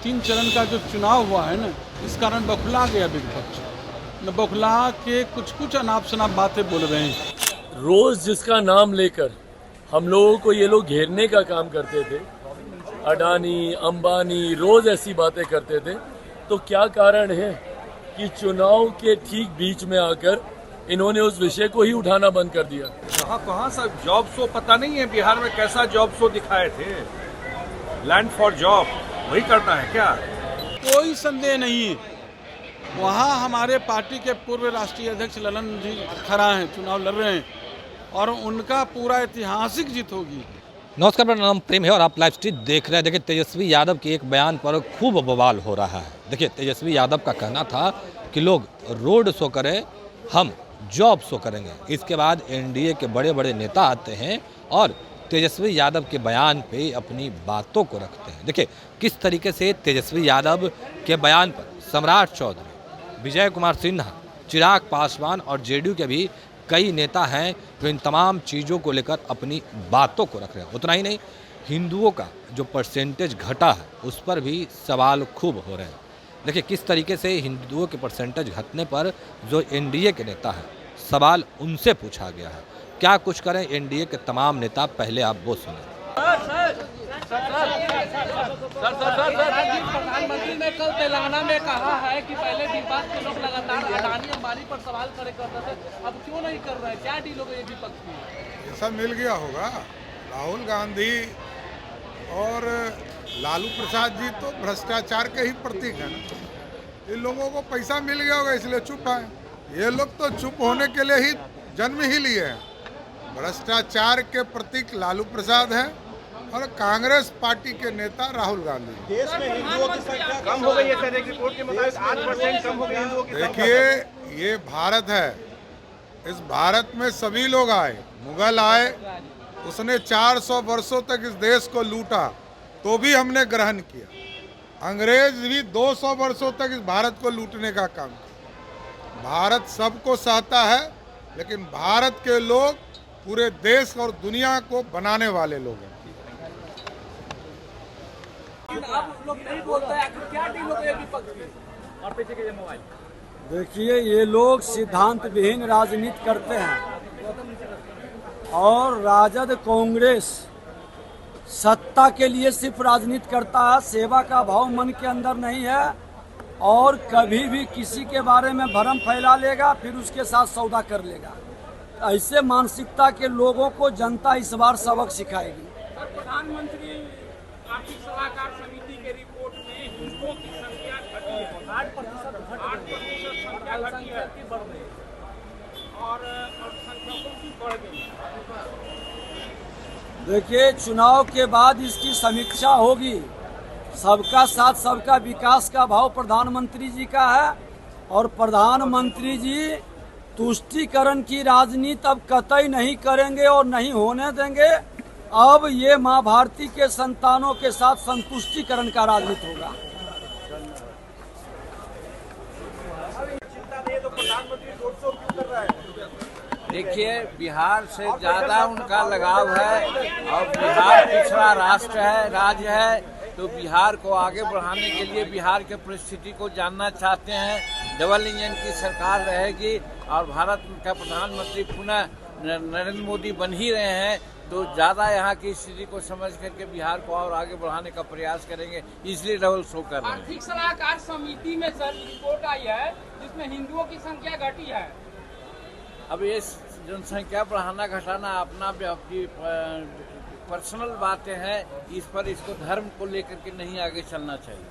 3 चरण का जो चुनाव हुआ है ना, इस कारण बौखला गया विपक्ष। न बौखला के कुछ अनाप शनाप बातें बोल रहे हैं। रोज जिसका नाम लेकर हम लोगों को ये लोग घेरने का काम करते थे, अडानी अंबानी रोज ऐसी बातें करते थे, तो क्या कारण है कि चुनाव के ठीक बीच में आकर इन्होंने उस विषय को ही उठाना बंद कर दिया। कहाँ सब जॉब शो पता नहीं है बिहार में कैसा जॉब शो दिखाए थे, लैंड फॉर जॉब वही करना है क्या? कोई संदेह नहीं है, वहाँ हमारे पार्टी के पूर्व राष्ट्रीय अध्यक्ष ललन जी खड़ा हैं, चुनाव लड़ रहे हैं और उनका पूरा ऐतिहासिक जीत होगी। नमस्कार, मेरा नाम प्रेम है और आप लाइव स्ट्रीट देख रहे हैं। देखिए, तेजस्वी यादव के एक बयान पर खूब बवाल हो रहा है। देखिए, तेजस्वी यादव का कहना था कि लोग रोड शो करें, हम जॉब शो करेंगे। इसके बाद एनडीए के बड़े बड़े नेता आते हैं और तेजस्वी यादव के बयान पे अपनी बातों को रखते हैं। देखिए किस तरीके से तेजस्वी यादव के बयान पर सम्राट चौधरी, विजय कुमार सिन्हा, चिराग पासवान और जेडीयू के भी कई नेता हैं जो इन तमाम चीज़ों को लेकर अपनी बातों को रख रहे हैं। उतना ही नहीं, हिंदुओं का जो परसेंटेज घटा है उस पर भी सवाल खूब हो रहे हैं। देखिए किस तरीके से हिंदुओं के परसेंटेज घटने पर जो एनडीए के नेता हैं, सवाल उनसे पूछा गया है। क्या कुछ करें एनडीए के तमाम नेता, पहले आप वो सुनें। प्रधानमंत्री ने कल तेलंगाना में कहा है कि पहले विपक्ष के लोग लगातार अडानी अंबानी पर सवाल खड़े करते थे, अब क्यों नहीं कर रहे हैं? क्या डील हो गई विपक्ष की? ऐसा मिल गया होगा। राहुल गांधी और लालू प्रसाद जी तो भ्रष्टाचार के ही प्रतीक है ना। इन लोगों को पैसा मिल गया होगा इसलिए चुप है। ये लोग तो चुप होने के लिए ही जन्म ही लिए हैं। भ्रष्टाचार के प्रतीक लालू प्रसाद हैं और कांग्रेस पार्टी के नेता राहुल गांधी। देश में हिंदुओं की संख्या कम हो गई है सर, एक रिपोर्ट के मुताबिक 8% कम हो गई हिंदुओं की। देखिए, ये भारत है, इस भारत में सभी लोग आए। मुगल आए, उसने 400 वर्षों तक इस देश को लूटा तो भी हमने ग्रहण किया। अंग्रेज भी 200 वर्षों तक इस भारत को लूटने का काम किया। भारत सबको सहता है, लेकिन भारत के लोग पूरे देश और दुनिया को बनाने वाले लोग हैं। आप लोग नहीं बोलते हैं, क्या डील हो गई विपक्ष की? और पीछे के मोबाइल देखिए, ये लोग सिद्धांत विहीन राजनीति करते हैं और राजद कांग्रेस सत्ता के लिए सिर्फ राजनीति करता है। सेवा का भाव मन के अंदर नहीं है और कभी भी किसी के बारे में भ्रम फैला लेगा, फिर उसके साथ सौदा कर लेगा। ऐसे मानसिकता के लोगों को जनता इस बार सबक सिखाएगी। प्रधानमंत्री आर्थिक सलाहकार समिति के रिपोर्ट में हिंदुओं की संख्या घटी है, 8% संख्या घटी है बढ़ रही है और संख्याओं की बढ़ गई। देखिए, चुनाव के बाद इसकी समीक्षा होगी। सबका साथ सबका विकास का भाव प्रधानमंत्री जी का है और प्रधानमंत्री जी तुष्टीकरण की राजनीति अब कतई नहीं करेंगे और नहीं होने देंगे। अब ये माँ भारती के संतानों के साथ संतुष्टीकरण का राजनीति होगा। देखिए, बिहार से ज़्यादा उनका लगाव है और बिहार पिछड़ा राष्ट्र है, राज्य है, तो बिहार को आगे बढ़ाने के लिए बिहार के परिस्थिति को जानना चाहते हैं। डबल इंजन की सरकार रहेगी और भारत का प्रधानमंत्री पुनः नरेंद्र मोदी बन ही रहे हैं, तो ज़्यादा यहाँ की स्थिति को समझ करके बिहार को और आगे बढ़ाने का प्रयास करेंगे, इसलिए डबल शो कर रहे हैं। आर्थिक सलाहकार समिति में सर रिपोर्ट आई है जिसमें हिंदुओं की संख्या घटी है। अब ये जनसंख्या बढ़ाना घटाना अपना पर्सनल बातें हैं, इस पर इसको धर्म को लेकर के नहीं आगे चलना चाहिए।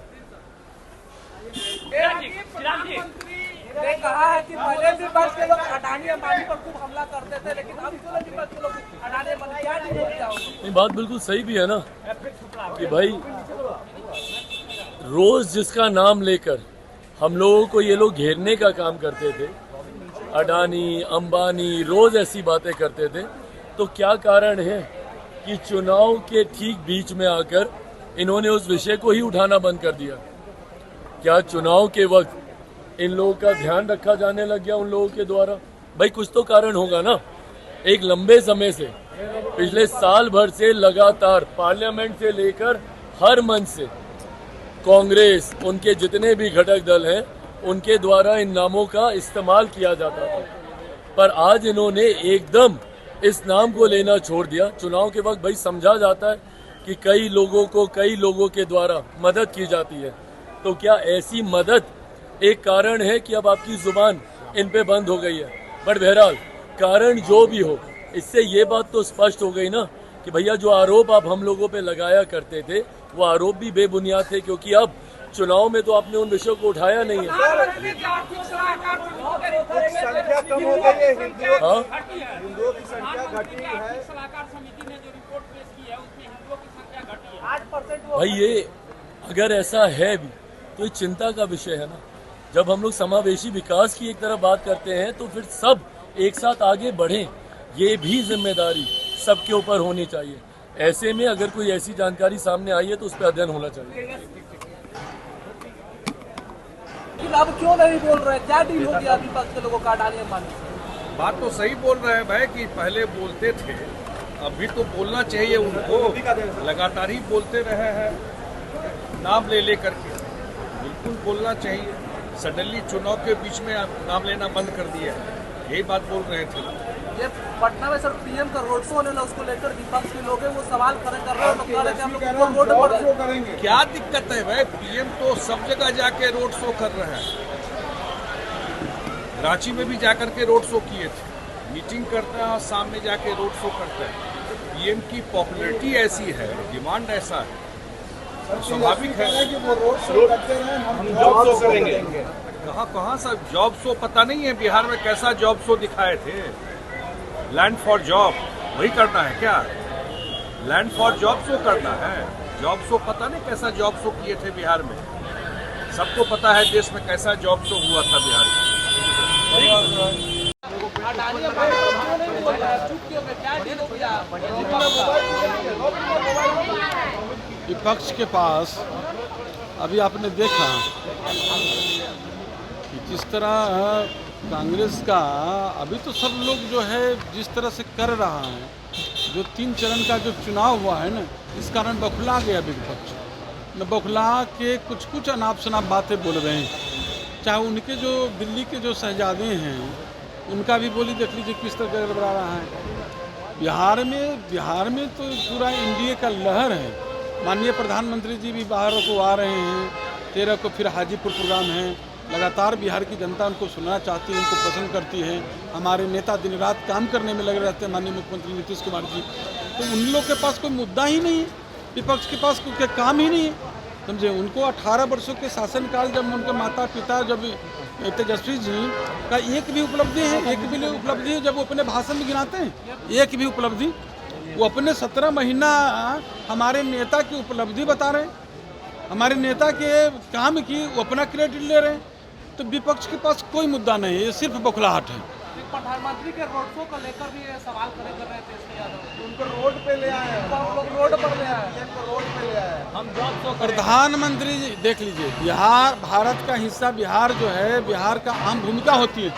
प्रधानमंत्री ने कहा है कि पहले विपक्ष के लोग अडानी अंबानी पर खूब हमला करते थे, लेकिन अब क्यों विपक्ष के लोग अडानी अंबानी क्या डील हो गया? ये बात बिल्कुल सही भी है ना कि भाई रोज जिसका नाम लेकर हम लोगों को ये लोग घेरने का काम करते थे, अडानी अंबानी रोज ऐसी बातें करते थे, तो क्या कारण है कि चुनाव के ठीक बीच में आकर इन्होंने उस विषय को ही उठाना बंद कर दिया? क्या चुनाव के वक्त इन लोगों का ध्यान रखा जाने लग गया उन लोगों के द्वारा? भाई कुछ तो कारण होगा ना। एक लंबे समय से, पिछले साल भर से लगातार पार्लियामेंट से लेकर हर मंच से कांग्रेस, उनके जितने भी घटक दल हैं, उनके द्वारा इन नामों का इस्तेमाल किया जाता था। पर आज इन्होंने एकदम इस नाम को लेना छोड़ दिया। चुनाव के वक्त भाई समझा जाता है कि कई लोगों के द्वारा मदद की जाती है, तो क्या ऐसी मदद एक कारण है कि अब आपकी जुबान इन पे बंद हो गई है? बट बहरहाल कारण जो भी हो, इससे ये बात तो स्पष्ट हो गई ना कि भैया जो आरोप आप हम लोगों पे लगाया करते थे वो आरोप भी बेबुनियाद थे, क्योंकि अब चुनाव में तो आपने उन विषयों को उठाया नहीं है। संख्या कम हो गई है, हाँ? हिंदुओं की संख्या घटी है। सलाहकार समिति ने जो रिपोर्ट पेश की है उसमें हिंदुओं की संख्या घटी है 8%। भाई ये अगर ऐसा है भी तो ये चिंता का विषय है ना। जब हम लोग समावेशी विकास की एक तरफ बात करते हैं तो फिर सब एक साथ आगे बढ़ें, ये भी जिम्मेदारी सबके ऊपर होनी चाहिए। ऐसे में अगर कोई ऐसी जानकारी सामने आई है तो उस पर अध्ययन होना चाहिए। अब क्यों नहीं बोल रहे? क्या डील हो गया विपक्ष के लोगों का अडानी अंबानी से? बात तो सही बोल रहे हैं भाई कि पहले बोलते थे, अभी तो बोलना चाहिए उनको। लगातार ही बोलते रहे हैं नाम ले करके, बिल्कुल बोलना चाहिए। सडनली चुनाव के बीच में नाम लेना बंद कर दिया, यही बात बोल रहे थे। ये पटना में सर पीएम का रोड शो होने उसको लेकर विपक्ष के लोग हैं वो सवाल खड़े कर रहे हैं, तो कह रहे हैं हम लोग रोड शो करेंगे। क्या दिक्कत है भाई? पीएम तो सब जगह जाके रोड शो कर रहे हैं। रांची में भी जाकर के रोड शो किए थे, मीटिंग करते हैं और सामने जाके रोड शो करते हैं। पीएम की पॉपुलैरिटी ऐसी है, डिमांड ऐसा है, स्वाभाविक है कि वो रोड शो करते रहे, हम जॉब शो करेंगे। कहाँ सब जॉब शो पता नहीं है बिहार में कैसा जॉब शो दिखाए थे? लैंड फॉर जॉब वही करना है क्या? लैंड फॉर जॉब शो करना है? जॉब शो पता नहीं कैसा जॉब शो किए थे बिहार में। सबको पता है देश में कैसा जॉब शो हुआ था बिहार में। अडानी अंबानी क्यों नहीं बोल रहा है? चुप क्यों है? क्या डील हो गया? विपक्ष के पास अभी आपने देखा कि जिस तरह कांग्रेस का अभी तो सब लोग जो है जिस तरह से कर रहा है, जो 3 चरण का जो चुनाव हुआ है ना, इस कारण बौखला गया विपक्ष न, बौखला के कुछ अनाप शनाप बातें बोल रहे हैं। चाहे उनके जो दिल्ली के जो शहजादे हैं उनका भी बोली देख लीजिए किस तरह गड़बड़ा रहा है। बिहार में तो पूरा एनडीए का लहर है। माननीय प्रधानमंत्री जी भी बाहर को आ रहे हैं, 13 को फिर हाजीपुर प्रोग्राम है। लगातार बिहार की जनता उनको सुनना चाहती है, उनको पसंद करती है। हमारे नेता दिन रात काम करने में लगे रहते हैं, माननीय मुख्यमंत्री नीतीश कुमार जी। तो उन लोग के पास कोई मुद्दा ही नहीं है, विपक्ष के पास कोई काम ही नहीं है, समझे। उनको 18 वर्षों के शासनकाल जब उनके माता पिता जब तेजस्वी जी का एक भी उपलब्धि है जब वो अपने भाषण में गिनाते हैं, एक भी उपलब्धि वो अपने 17 महीना हमारे नेता की उपलब्धि बता रहे हैं, हमारे नेता के काम की वो अपना क्रेडिट ले रहे हैं। तो विपक्ष के पास कोई मुद्दा नहीं है, ये सिर्फ बौखलाहट है। प्रधानमंत्री के रोड शो को लेकर भी सवाल खड़े कर रहे थे इसके यादव, उनको रोड पे ले आए, लोग रोड पर ले आए, रोड पे ले आए, हम जॉब शो। प्रधानमंत्री देख लीजिए, बिहार भारत का हिस्सा बिहार जो है, बिहार का अहम भूमिका होती है।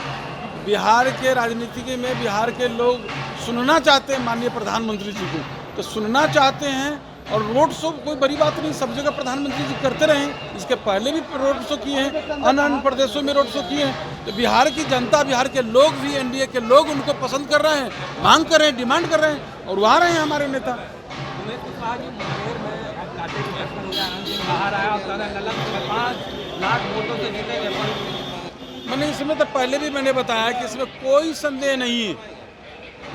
बिहार के राजनीति में बिहार के लोग सुनना चाहते हैं माननीय प्रधानमंत्री जी को, तो सुनना चाहते हैं। और रोड शो कोई बड़ी बात नहीं, सब जगह प्रधानमंत्री जी करते रहे, इसके पहले भी रोड शो किए हैं, अन्य प्रदेशों में रोड शो किए हैं। तो बिहार की जनता, बिहार के लोग भी, एनडीए के लोग उनको पसंद कर रहे हैं, मांग कर रहे हैं, डिमांड कर रहे हैं, और वो आ रहे हैं हमारे नेता। मैंने इसमें तो पहले भी मैंने बताया कि इसमें कोई संदेह नहीं है।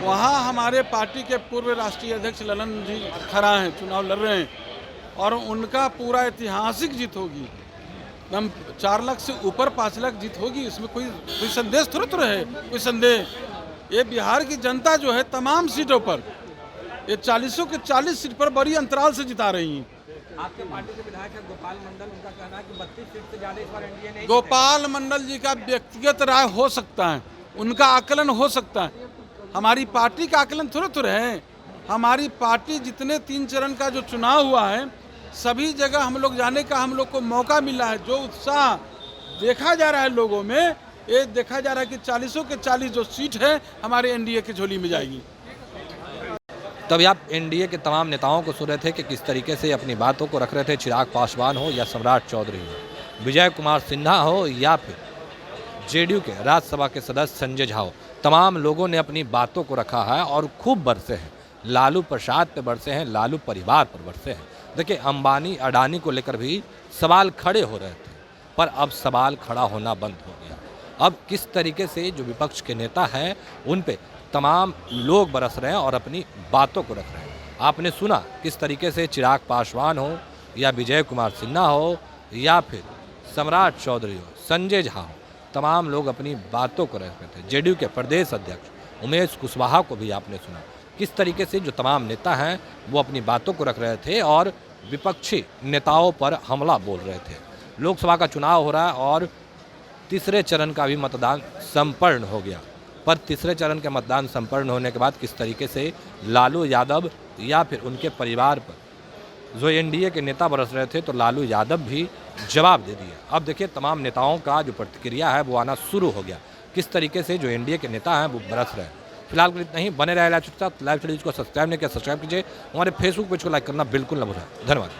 वहाँ हमारे पार्टी के पूर्व राष्ट्रीय अध्यक्ष ललन जी खड़ा हैं, चुनाव लड़ रहे हैं, और उनका पूरा ऐतिहासिक जीत होगी। हम 4 लाख से ऊपर 5 लाख जीत होगी, इसमें कोई संदेश थोड़ा है, कोई संदेह। ये बिहार की जनता जो है तमाम सीटों पर, ये 40 के 40 सीट पर बड़ी अंतराल से जिता रही हैं। आपके पार्टी के विधायक है गोपाल मंडल, उनका कहना है कि 32 सीट से ज्यादा इस बार एनडीए नहीं। गोपाल मंडल जी का व्यक्तिगत राय हो सकता है, उनका आकलन हो सकता है, हमारी पार्टी का आकलन थोड़ा है। हमारी पार्टी जितने 3 चरण का जो चुनाव हुआ है, सभी जगह हम लोग जाने का हम लोग को मौका मिला है। जो उत्साह देखा जा रहा है लोगों में, ये देखा जा रहा है कि 40 के 40 जो सीट है हमारे एनडीए की झोली में जाएगी। तभी आप एनडीए के तमाम नेताओं को सुन रहे थे कि किस तरीके से अपनी बातों को रख रहे थे। चिराग पासवान हो या सम्राट चौधरी हो, विजय कुमार सिन्हा हो या फिर जेडीयू के राज्यसभा के सदस्य संजय झा हो, तमाम लोगों ने अपनी बातों को रखा है और खूब बरसे हैं। लालू प्रसाद पे बरसे हैं, लालू परिवार पर बरसे हैं। देखिए, अंबानी अडानी को लेकर भी सवाल खड़े हो रहे थे, पर अब सवाल खड़ा होना बंद हो गया। अब किस तरीके से जो विपक्ष के नेता हैं उन पे तमाम लोग बरस रहे हैं और अपनी बातों को रख रहे हैं। आपने सुना किस तरीके से चिराग पासवान हो या विजय कुमार सिन्हा हो या फिर सम्राट चौधरी हो, संजय झा हो, तमाम लोग अपनी बातों को रख रहे थे। जेडीयू के प्रदेश अध्यक्ष उमेश कुशवाहा को भी आपने सुना किस तरीके से जो तमाम नेता हैं वो अपनी बातों को रख रहे थे और विपक्षी नेताओं पर हमला बोल रहे थे। लोकसभा का चुनाव हो रहा है और तीसरे चरण का भी मतदान संपन्न हो गया, पर तीसरे चरण के मतदान संपन्न होने के बाद किस तरीके से लालू यादव या फिर उनके परिवार पर जो एनडीए के नेता बरस रहे थे, तो लालू यादव भी जवाब दे दिया। अब देखिए, तमाम नेताओं का जो प्रतिक्रिया है वो आना शुरू हो गया, किस तरीके से जो एनडीए के नेता हैं वो बरस रहे हैं। फिलहाल के लिए इतना ही। बने रहे लाइव स्टडीज को सब्सक्राइब नहीं किया सब्सक्राइब कीजिए। हमारे फेसबुक पेज को लाइक करना बिल्कुल न भूलें। धन्यवाद।